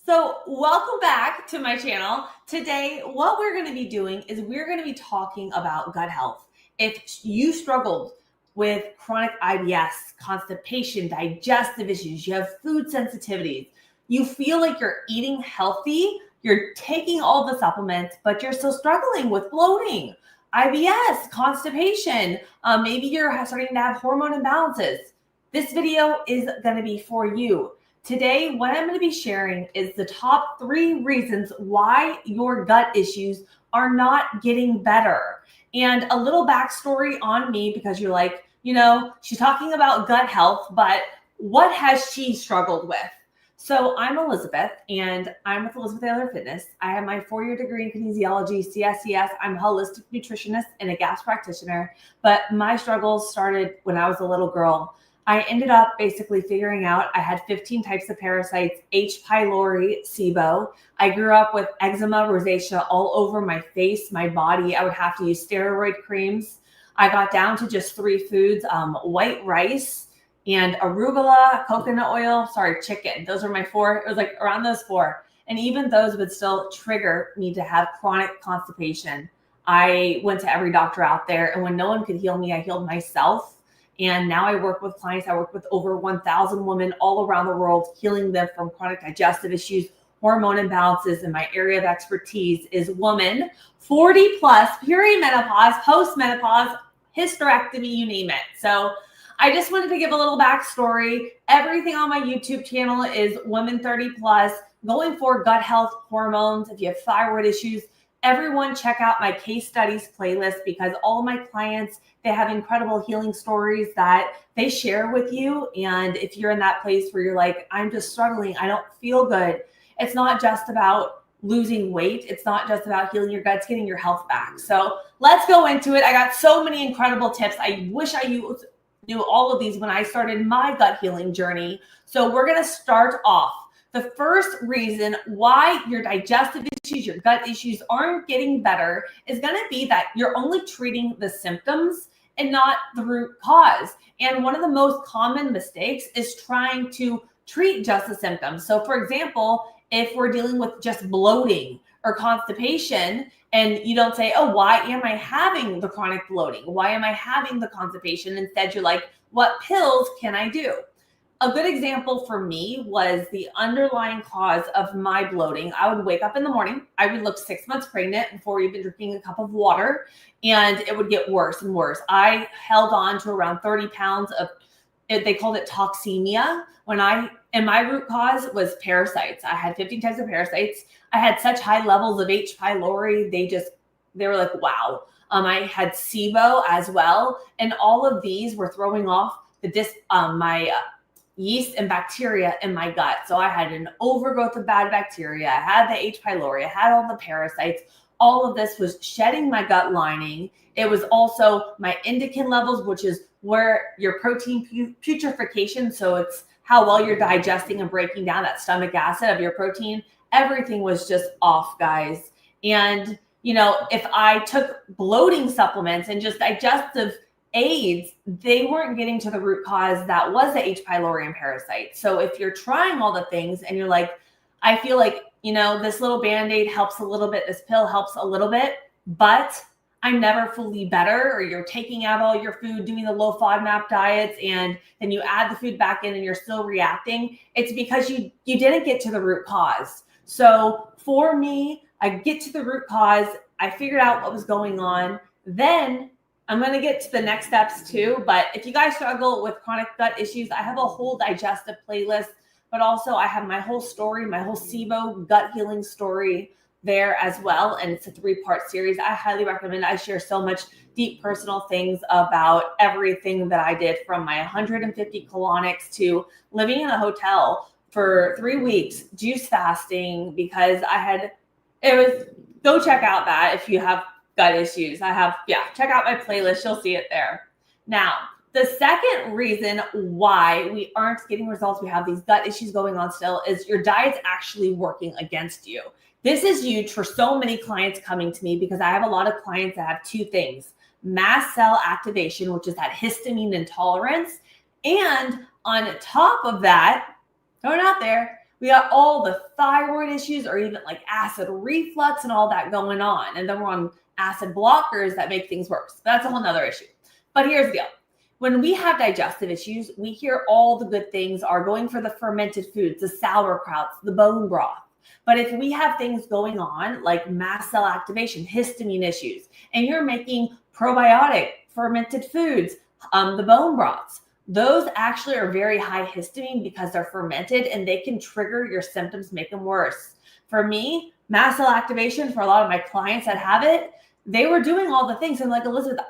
So welcome back to my channel. Today, what we're going to be doing is we're going to be talking about gut health. If you struggled with chronic IBS, constipation, digestive issues, you have food sensitivities, you feel like you're eating healthy, you're taking all the supplements, but you're still struggling with bloating, IBS, constipation, maybe you're starting to have hormone imbalances. This video is going to be for you. Today, what I'm going to be sharing is the top 3 reasons why your gut issues are not getting better. And a little backstory on me, because you're like, she's talking about gut health, but what has she struggled with? So I'm Elizabeth, and I'm with Elizabeth Taylor Fitness. I have my 4-year degree in kinesiology, CSCS. I'm a holistic nutritionist and a gas practitioner, but my struggles started when I was a little girl. I ended up basically figuring out I had 15 types of parasites, H. pylori, SIBO. I grew up with eczema, rosacea all over my face, my body. I would have to use steroid creams. I got down to just 3 foods, white rice and arugula, coconut oil, chicken. Those were my 4. It was like around those 4. And even those would still trigger me to have chronic constipation. I went to every doctor out there, and when no one could heal me, I healed myself. And now I work with clients. I work with over 1,000 women all around the world, healing them from chronic digestive issues, hormone imbalances. And my area of expertise is women 40 plus, perimenopause, postmenopause, hysterectomy, you name it. So I just wanted to give a little backstory. Everything on my YouTube channel is women 30 plus, going for gut health, hormones. If you have thyroid issues, everyone check out my case studies playlist, because all of my clients, they have incredible healing stories that they share with you. And if you're in that place where you're like, I'm just struggling, I don't feel good, it's not just about losing weight. It's not just about healing your guts, getting your health back. So let's go into it. I got so many incredible tips. I wish I knew all of these when I started my gut healing journey. So we're going to start off. The first reason why your digestive issues, your gut issues aren't getting better is going to be that you're only treating the symptoms and not the root cause. And one of the most common mistakes is trying to treat just the symptoms. So for example, if we're dealing with just bloating or constipation, and you don't say, oh, why am I having the chronic bloating? Why am I having the constipation? Instead, you're like, what pills can I do? A good example for me was the underlying cause of my bloating. I would wake up in the morning. I would look 6 months pregnant before even drinking a cup of water, and it would get worse and worse. I held on to around 30 pounds of it. They called it toxemia and my root cause was parasites. I had 15 types of parasites. I had such high levels of H. pylori. They were like, wow. I had SIBO as well. And all of these were throwing off my yeast and bacteria in my gut. So I had an overgrowth of bad bacteria. I had the H. pylori. I had all the parasites. All of this was shedding my gut lining. It was also my endocrine levels, which is where your protein putrefaction. So it's how well you're digesting and breaking down that stomach acid of your protein. Everything was just off, guys. And, if I took bloating supplements and just digestive aids, they weren't getting to the root cause that was the H. pylori and parasite. So if you're trying all the things and you're like, I feel like, this little Band-Aid helps a little bit, this pill helps a little bit, but I'm never fully better, or you're taking out all your food, doing the low FODMAP diets, and then you add the food back in and you're still reacting, it's because you didn't get to the root cause. So for me, I get to the root cause, I figured out what was going on, then I'm going to get to the next steps too. But if you guys struggle with chronic gut issues, I have a whole digestive playlist, but also I have my whole story, my whole SIBO gut healing story there as well. And it's a 3-part series. I highly recommend. I share so much deep personal things about everything that I did, from my 150 colonics to living in a hotel for 3 weeks, juice fasting, because go check out that if you have gut issues. Check out my playlist. You'll see it there. Now, the second reason why we aren't getting results, we have these gut issues going on still, is your diet's actually working against you. This is huge for so many clients coming to me, because I have a lot of clients that have 2 things: mast cell activation, which is that histamine intolerance. And on top of that, throw it out there, We got all the thyroid issues or even like acid reflux and all that going on. And then we're on acid blockers that make things worse. That's a whole nother issue. But here's the deal. When we have digestive issues, we hear all the good things are going for the fermented foods, the sauerkrauts, the bone broth. But if we have things going on like mast cell activation, histamine issues, and you're making probiotic fermented foods, the bone broths, those actually are very high histamine because they're fermented and they can trigger your symptoms, make them worse. For me, mast cell activation, for a lot of my clients that have it, they were doing all the things. And like Elizabeth,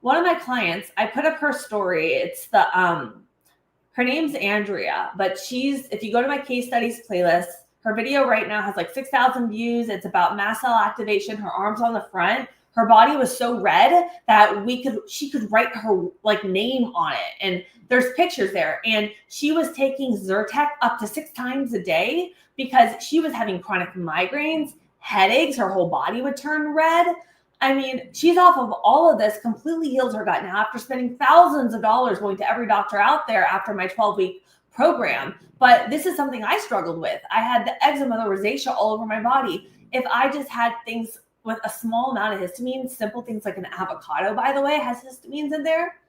one of my clients, I put up her story. It's her name's Andrea, but if you go to my case studies playlist, her video right now has like 6,000 views. It's about mast cell activation. Her arms on the front. Her body was so red that she could write her like name on it. And there's pictures there. And she was taking Zyrtec up to 6 times a day because she was having chronic migraines, headaches. Her whole body would turn red. I mean, she's off of all of this, completely healed her gut now after spending thousands of dollars going to every doctor out there after my 12-week program. But this is something I struggled with. I had the eczema, the rosacea all over my body. If I just had things with a small amount of histamine, simple things like an avocado, by the way, has histamines in there,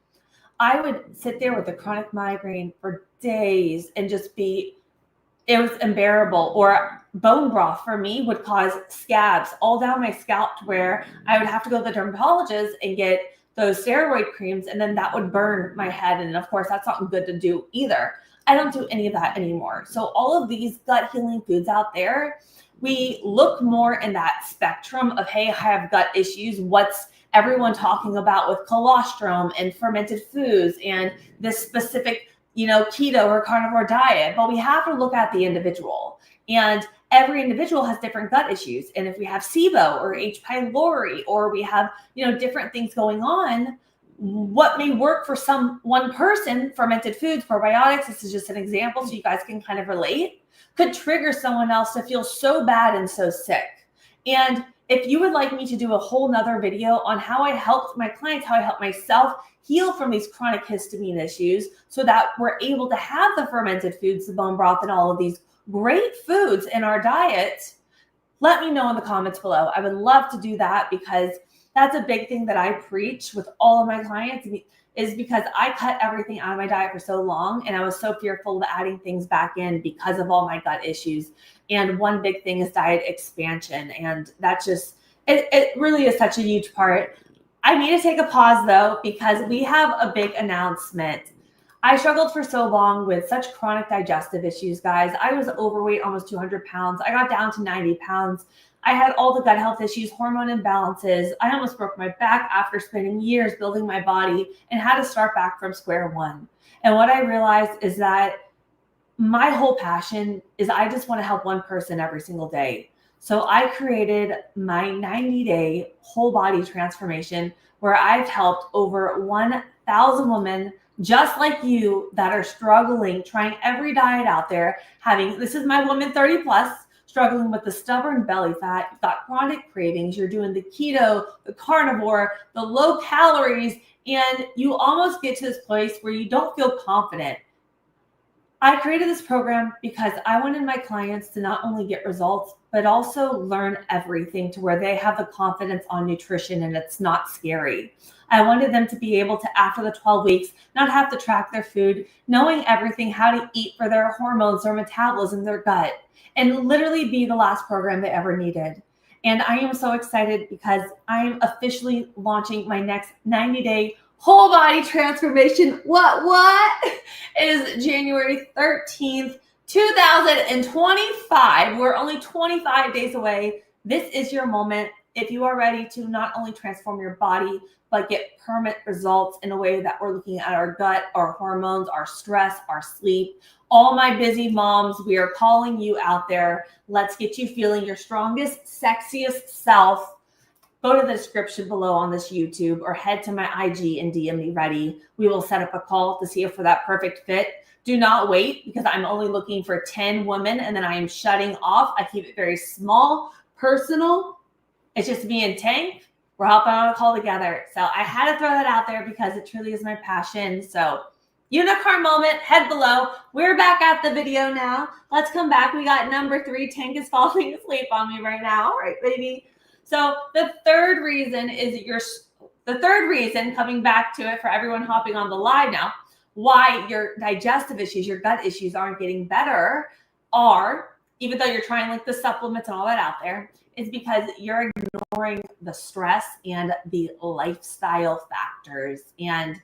I would sit there with a chronic migraine for days and it was unbearable. Or bone broth for me would cause scabs all down my scalp to where I would have to go to the dermatologist and get those steroid creams, and then that would burn my head. And of course, that's not good to do either. I don't do any of that anymore. So all of these gut healing foods out there, we look more in that spectrum of, hey, I have gut issues. What's everyone talking about with colostrum and fermented foods and this specific, keto or carnivore diet? But we have to look at the individual, and every individual has different gut issues. And if we have SIBO or H. pylori, or we have, different things going on, what may work for one person, fermented foods, probiotics, this is just an example so you guys can kind of relate, could trigger someone else to feel so bad and so sick. And if you would like me to do a whole nother video on how I helped my clients, how I helped myself heal from these chronic histamine issues so that we're able to have the fermented foods, the bone broth, and all of these great foods in our diet, let me know in the comments below. I would love to do that because that's a big thing that I preach with all of my clients, is because I cut everything out of my diet for so long and I was so fearful of adding things back in because of all my gut issues. And one big thing is diet expansion. And that it really is such a huge part. I need to take a pause though, because we have a big announcement. I struggled for so long with such chronic digestive issues, guys. I was overweight, almost 200 pounds. I got down to 90 pounds. I had all the gut health issues, hormone imbalances. I almost broke my back after spending years building my body and had to start back from square one. And what I realized is that my whole passion is I just want to help one person every single day. So I created my 90-day whole body transformation where I've helped over 1,000 women just like you that are struggling, trying every diet out there, this is my woman 30 plus, struggling with the stubborn belly fat, you've got chronic cravings, you're doing the keto, the carnivore, the low calories, and you almost get to this place where you don't feel confident. I created this program because I wanted my clients to not only get results, but also learn everything to where they have the confidence on nutrition and it's not scary. I wanted them to be able to, after the 12 weeks, not have to track their food, knowing everything, how to eat for their hormones, their metabolism, their gut, and literally be the last program they ever needed. And I am so excited because I'm officially launching my next 90-day whole body transformation. What? It is January 13th, 2025. We're only 25 days away. This is your moment. If you are ready to not only transform your body, but get permanent results in a way that we're looking at our gut, our hormones, our stress, our sleep. All my busy moms, we are calling you out there. Let's get you feeling your strongest, sexiest self. Go to the description below on this YouTube or head to my IG and DM me ready. We will set up a call to see if we're that perfect fit. Do not wait because I'm only looking for 10 women and then I am shutting off. I keep it very small, personal. It's just me and Tank. We're hopping on a call together. So I had to throw that out there because it truly is my passion. So Unicorn moment, head below. We're back at the video now. Let's come back. We got number 3. Tank is falling asleep on me right now. All right, baby. So the third reason coming back to it for everyone hopping on the live now, why your digestive issues, your gut issues aren't getting better are, even though you're trying like the supplements and all that out there, is because you're ignoring the stress and the lifestyle factors. And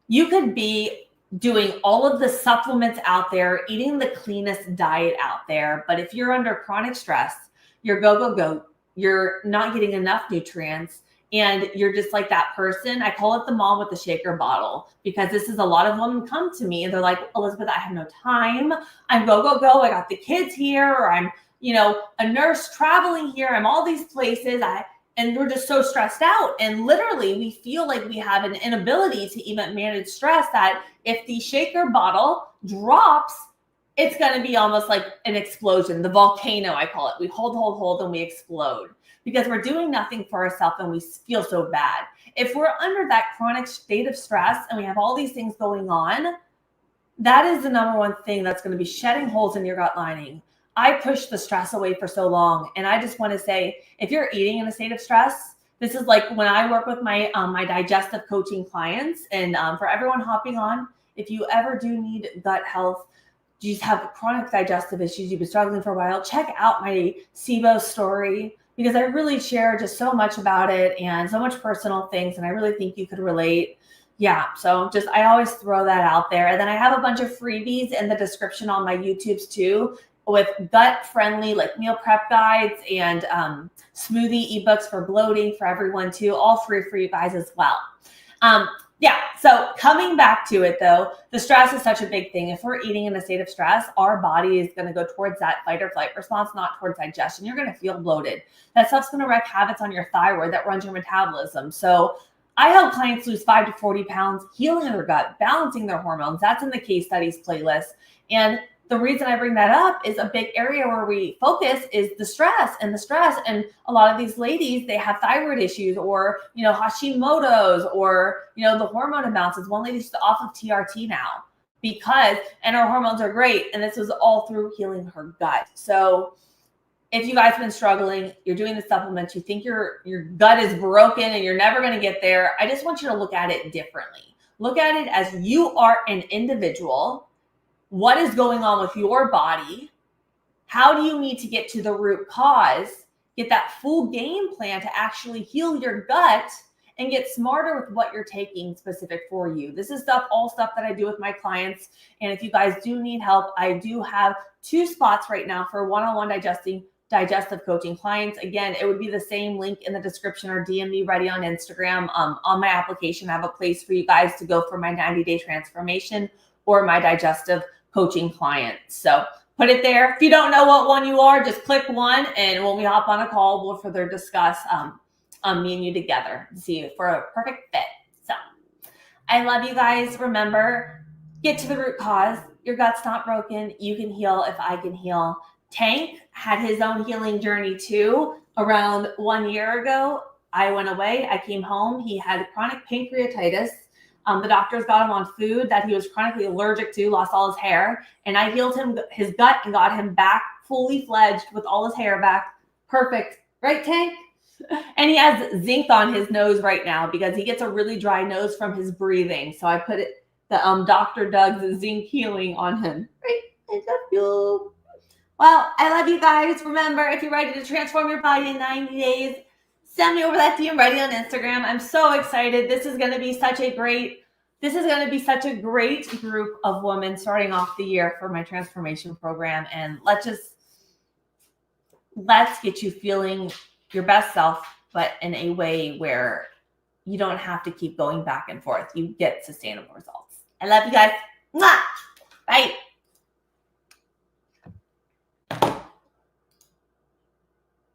you could be doing all of the supplements out there, eating the cleanest diet out there, but if you're under chronic stress, you're go, you're not getting enough nutrients, and you're just like that person. I call it the mom with the shaker bottle, because this is a lot of women come to me and they're like, Elizabeth, I have no time. I'm go. I got the kids here, or I'm, a nurse traveling here. I'm all these places. And we're just so stressed out. And literally we feel like we have an inability to even manage stress, that if the shaker bottle drops, it's going to be almost like an explosion. The volcano, I call it. We hold, and we explode because we're doing nothing for ourselves and we feel so bad. If we're under that chronic state of stress and we have all these things going on, that is the number one thing that's going to be shedding holes in your gut lining. I pushed the stress away for so long. And I just want to say, if you're eating in a state of stress, this is like when I work with my my digestive coaching clients. And for everyone hopping on, if you ever do need gut health, you just have chronic digestive issues, you've been struggling for a while, check out my SIBO story, because I really share just so much about it and so much personal things. And I really think you could relate. Yeah, so just I always throw that out there. And then I have a bunch of freebies in the description on my YouTubes too, with gut-friendly like meal prep guides and smoothie ebooks for bloating for everyone too, all free for you guys as well. Yeah, so coming back to it though, the stress is such a big thing. If we're eating in a state of stress, our body is going to go towards that fight or flight response, not towards digestion. You're going to feel bloated. That stuff's going to wreak havoc on your thyroid that runs your metabolism. So I help clients lose 5 to 40 pounds, healing their gut, balancing their hormones. That's in the case studies playlist. And the reason I bring that up is a big area where we focus is the stress. And a lot of these ladies, they have thyroid issues, or, Hashimoto's, or, the hormone imbalances. One lady's off of TRT now and her hormones are great. And this was all through healing her gut. So if you guys have been struggling, you're doing the supplements, you think your gut is broken and you're never going to get there, I just want you to look at it differently. Look at it as you are an individual. What is going on with your body? How do you need to get to the root cause? Get that full game plan to actually heal your gut and get smarter with what you're taking specific for you. This is all stuff that I do with my clients. And if you guys do need help, I do have 2 spots right now for one-on-one digestive coaching clients. Again, it would be the same link in the description, or DM me ready on Instagram. On my application, I have a place for you guys to go for my 90-day transformation or my digestive coaching client. So put it there. If you don't know what one you are, just click one, and when we hop on a call, we'll further discuss me and you together to see for a perfect fit. So I love you guys. Remember, get to the root cause. Your gut's not broken. You can heal if I can heal. Tank had his own healing journey too. Around 1 year ago, I went away. I came home. He had chronic pancreatitis. The doctors got him on food that he was chronically allergic to, lost all his hair, and I healed his gut and got him back fully fledged with all his hair back. Perfect. Right, Tank? And he has zinc on his nose right now because he gets a really dry nose from his breathing. So I put the Dr. Doug's zinc healing on him. Right? I love you. Well, I love you guys. Remember, if you're ready to transform your body in 90 days, send me over that DM ready on Instagram. I'm so excited. This is going to be such a great group of women starting off the year for my transformation program. And let's get you feeling your best self, but in a way where you don't have to keep going back and forth. You get sustainable results. I love you guys. Mwah! Bye.